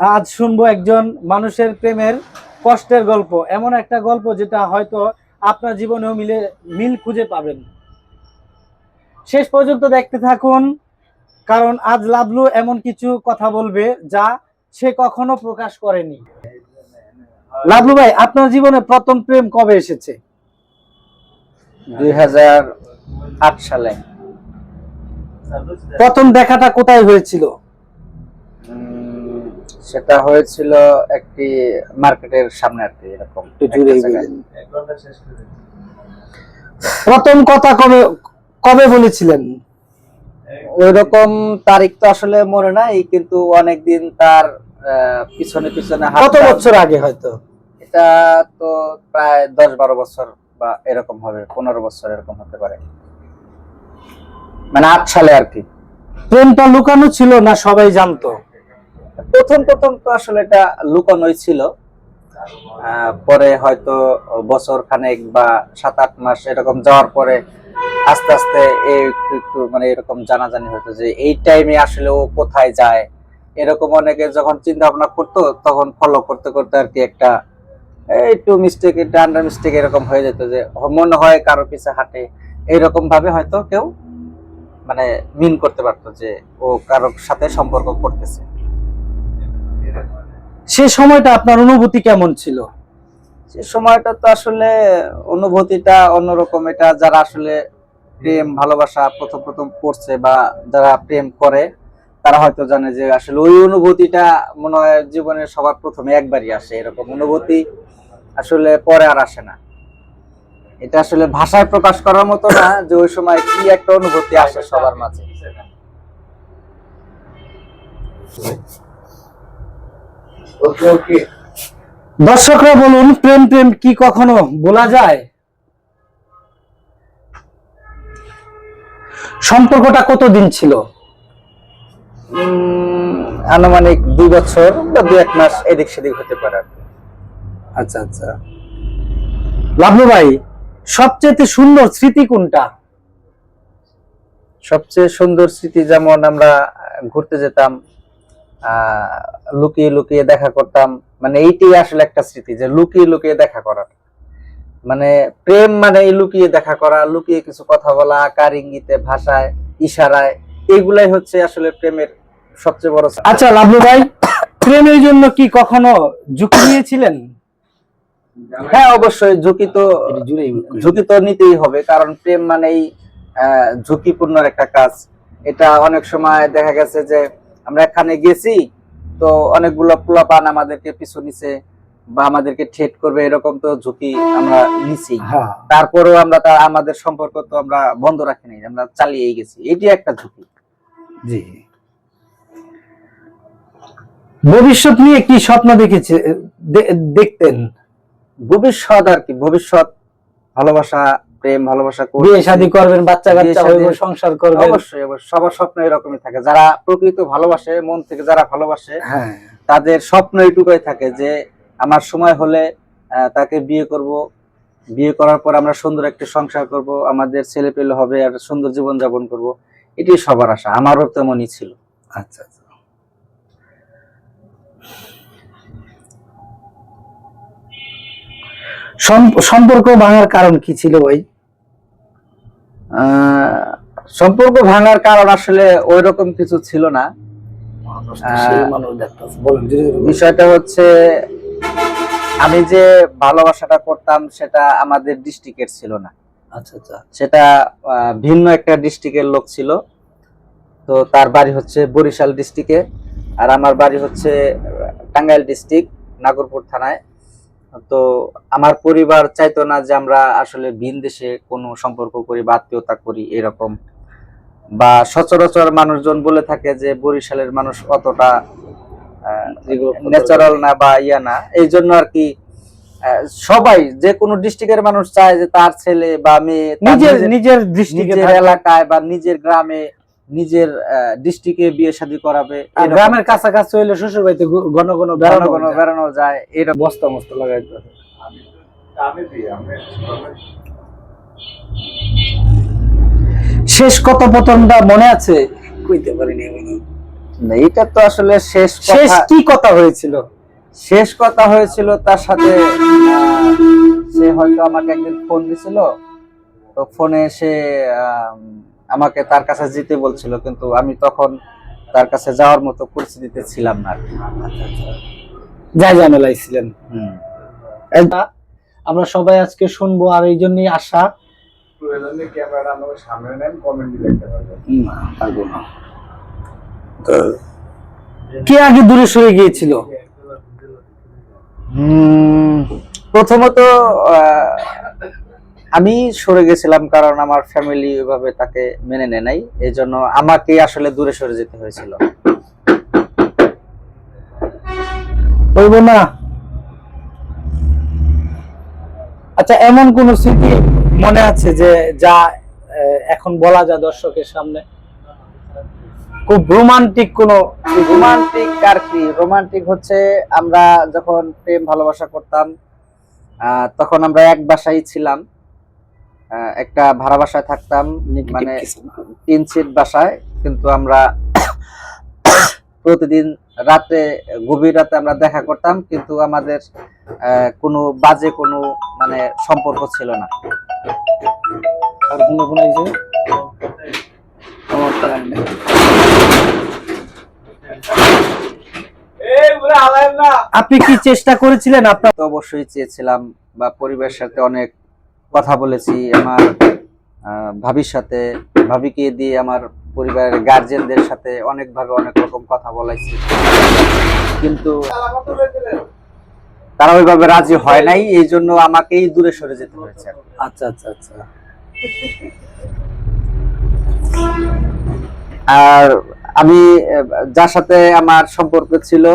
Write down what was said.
আজ শুনবো একজন মানুষের প্রেমের কষ্টের গল্প, এমন একটা গল্প যেটা হয়তো আপনার জীবনেও মিল খুঁজে পাবেন। শেষ পর্যন্ত দেখতে থাকুন, কারণ আজ লাভলু এমন কিছু কথা বলবে যা সে কখনো প্রকাশ করেনি। লাভলু ভাই, আপনার জীবনে প্রথম প্রেম কবে এসেছে? 2008 সালে। প্রথম দেখাটা কোথায় হয়েছিল? সেটা হয়েছিল একটি মার্কেটের সামনে আর কি, এরকম প্রথম কথা কবে কবে বলেছিলেন? ওই রকম তারিখ তো আসলে মনে নাই, কিন্তু অনেকদিন তার পিছনে পিছনে কত বছর আগে? হয়তো এটা তো প্রায় 10-12 বছর বা এরকম হবে, 15 বছর এরকম হতে পারে, মানে 8 সালে আর কি। প্রেমটা লুকানো ছিল না সবাই জানতো? প্রথম প্রথম তো আসলে এটা লুকানোই ছিল, পরে হয়তো বছর খানেক বা 7-8 মাস এরকম যাওয়ার পরে আস্তে আস্তে একটু একটু মানে এরকম জানাজানি হতো যে এই টাইমে আসলে ও কোথায় যায়, এরকম অনেকে যখন চিন্তা ভাবনা করতো তখন ফলো করতে করতে আর কি একটা একটু মিস্টেক, একটু আন্ডার মিস্টেক এরকম হয়ে যেত, যে মনে হয় কারো পিছে হাঁটে, এইরকম ভাবে হয়তো কেউ মানে মিন করতে পারতো যে ও কারোর সাথে সম্পর্ক করতেছে। সে সময়টা আপনার অনুভূতি কেমন ছিল? সে সময়টা তো আসলে অনুভূতিটা অন্যরকম। এটা যারা আসলে প্রেম ভালোবাসা প্রথম প্রথম করছে বা যারা প্রেম করে তারা হয়তো জানে যে আসলে ওই অনুভূতিটা মনে হয় জীবনের সবার প্রথমে একবারই আসে, এরকম অনুভূতি আসলে পরে আর আসে না। এটা আসলে ভাষায় প্রকাশ করার মতো না যে ওই সময় কি একটা অনুভূতি আসে সবার মাঝে। দর্শকরা বলুন, প্রেম প্রেম কি কখনো বলা যায়? সম্পর্কটা কতদিন ছিল? আনুমানিক 2 বছর বা 2-1 মাস এদিক সেদিক হতে পারে। আচ্ছা আচ্ছা। লাভলু ভাই, সবচেয়ে সুন্দর স্মৃতি কোনটা? সবচেয়ে সুন্দর স্মৃতি যেমন আমরা ঘুরতে যেতাম, লুকিয়ে লুকিয়ে দেখা করতাম, মানে এইটাই আসলে একটা স্মৃতি, যে লুকিয়ে লুকিয়ে দেখা করা। মানে প্রেম মানে এই লুকিয়ে দেখা করা, লুকিয়ে কিছু কথা বলা, আকার ইঙ্গিতে, ভাষায়, ইশারায়, এইগুলাই হচ্ছে আসলে প্রেমের সবচেয়ে বড়। আচ্ছা লাভলু ভাই, প্রেমের জন্য কি কখনো ঝুঁকি নিয়েছিলেন? হ্যাঁ, অবশ্যই ঝুঁকি তো নিতেই হবে, কারণ প্রেম মানেই ঝুঁকিপূর্ণ একটা কাজ। এটা অনেক সময় দেখা গেছে যে আমরা এখানে গেছি, তো অনেকগুলো পোলাপান আমাদেরকে পিছু নিছে বা আমাদেরকে ঠেট করবে, এরকম তো ঝুঁকি আমরা নিছি। তারপরেও আমরা আমাদের সম্পর্ক তো আমরা বন্ধ রাখিনি, আমরা চালিয়েই গেছি, এটি একটা ঝুঁকি। জি। ভবিষ্যৎ নিয়ে কি স্বপ্ন দেখতেন? ভবিষ্যৎ আর কি, ভবিষ্যৎ ভালোবাসা, প্রেম ভালোবাসা, বিয়ে শাদী করবেন, বাচ্চা কাচ্চা হইব, সংসার করবেন। অবশ্যই অবশ্যই, সবার স্বপ্ন এরকমই থাকে। যারা প্রকৃত ভালোবাসে, মন থেকে যারা ভালোবাসে, হ্যাঁ, তাদের স্বপ্ন এইটুকুই থাকে যে আমার সময় হলে তাকে বিয়ে করব, বিয়ে করার পর আমরা সুন্দর একটা সংসার করব, আমাদের ছেলে পেলে হবে, আর সুন্দর জীবন যাপন করব, এটাই সবার আশা। আমারও তেমনই ছিল। আচ্ছা আচ্ছা। সম্পর্ক ভাঙার কারণ কি ছিল ভাই? সম্পর্ক ভাঙার কারণ আসলে ওই রকম কিছু ছিল না। বিষয়টা হচ্ছে আমি যে ভালোবাসাটা করতাম সেটা আমাদের ডিস্ট্রিক্টের ছিল না। আচ্ছা আচ্ছা। সেটা ভিন্ন একটা ডিস্ট্রিক্টের লোক ছিল। তো তার বাড়ি হচ্ছে বরিশাল ডিস্ট্রিক্টে, আর আমার বাড়ি হচ্ছে টাঙ্গাইল ডিস্ট্রিক্ট, নাগরপুর থানায়। তো আমার পরিবার চাইতো না যে আমরা আসলে ভিন দেশে কোনো সম্পর্ক করি বা আত্মীয়তা করি এরকম, বা সচরাচর মানুষজন বলে থাকে যে বরিশালের মানুষ অতটা ন্যাচারাল না বা ইয়া না, এই জন্য আর কি সবাই যে কোনো ডিস্ট্রিক্টের মানুষ চায় যে তার ছেলে বা মেয়ে নিজের ডিস্ট্রিক্টের এলাকায় বা নিজের গ্রামে, নিজের ডিস্ট্রিক্টে বিয়ে শাদী করাবে। গ্রামের কাছাকাছি হইলে শ্বশুর বাড়িতে ঘন ঘন বেড়ানো যায়, এটা বস্তা মস্তা লাগাই। শেষ কথোপকথনটা মনে আছে? কইতে পারিনি আমি। না, এটা তো আসলে শেষ শেষ কথা। কি কথা হয়েছিল? শেষ কথা হয়েছিল তার সাথে সে হয়তো আমাকে একদিন ফোন দিছিল, তো ফোনে সে আমাকে তার কাছে যেতে বলছিল, কিন্তু আমি তখন তার কাছে যাওয়ার মতো পরিস্থিতিতে ছিলাম না আর কি। যাই ঝামেলায় ছিলেন। হুম। আমরা সবাই আজকে শুনবো, আর এই জন্যই আশা। পারবো না। কে আগে দূরে সরে গিয়েছিল? প্রথমত আমি সরে গেছিলাম, কারণ আমার ফ্যামিলি ওইভাবে তাকে মেনে নেয় নাই, এই জন্য আমাকেই আসলে দূরে সরে যেতে হয়েছিল। বলবো না। আচ্ছা, এমন কোন স্মৃতি মনে আছে যে যা এখন বলা যায় দর্শকের সামনে? খুব রোমান্টিক কোন? রোমান্টিক আর কি, রোমান্টিক হচ্ছে আমরা যখন প্রেম ভালোবাসা করতাম, তখন আমরা এক বাসায় ছিলাম, একটা ভাড়া বাসায় থাকতাম, মানে 3 সিট বাসায়, কিন্তু আমরা প্রতিদিন রাতে, গভীর রাতে আমরা দেখা করতাম, কিন্তু আমাদের কোনো বাজে কোনো মানে সম্পর্ক ছিল না। আর কোন এই যে আমার প্ল্যান নেই। আপনি কি চেষ্টা করেছিলেন? আপনার তো অবশ্যই চেয়েছিলাম, বা পরিবারের সাথে অনেক কথা বলেছি, আমার ভাবির সাথে, ভাবিকে দিয়ে আমার পরিবারের গার্জিয়ানদের সাথে অনেকভাবে অনেক রকম কথা বলাইছি, কিন্তু তারা ওইভাবে রাজি হয় নাই, এই জন্য আমাকেই দূরে সরে যেতে হয়েছে। আচ্ছা আচ্ছা আচ্ছা। আর আমি যার সাথে আমার সম্পর্ক ছিল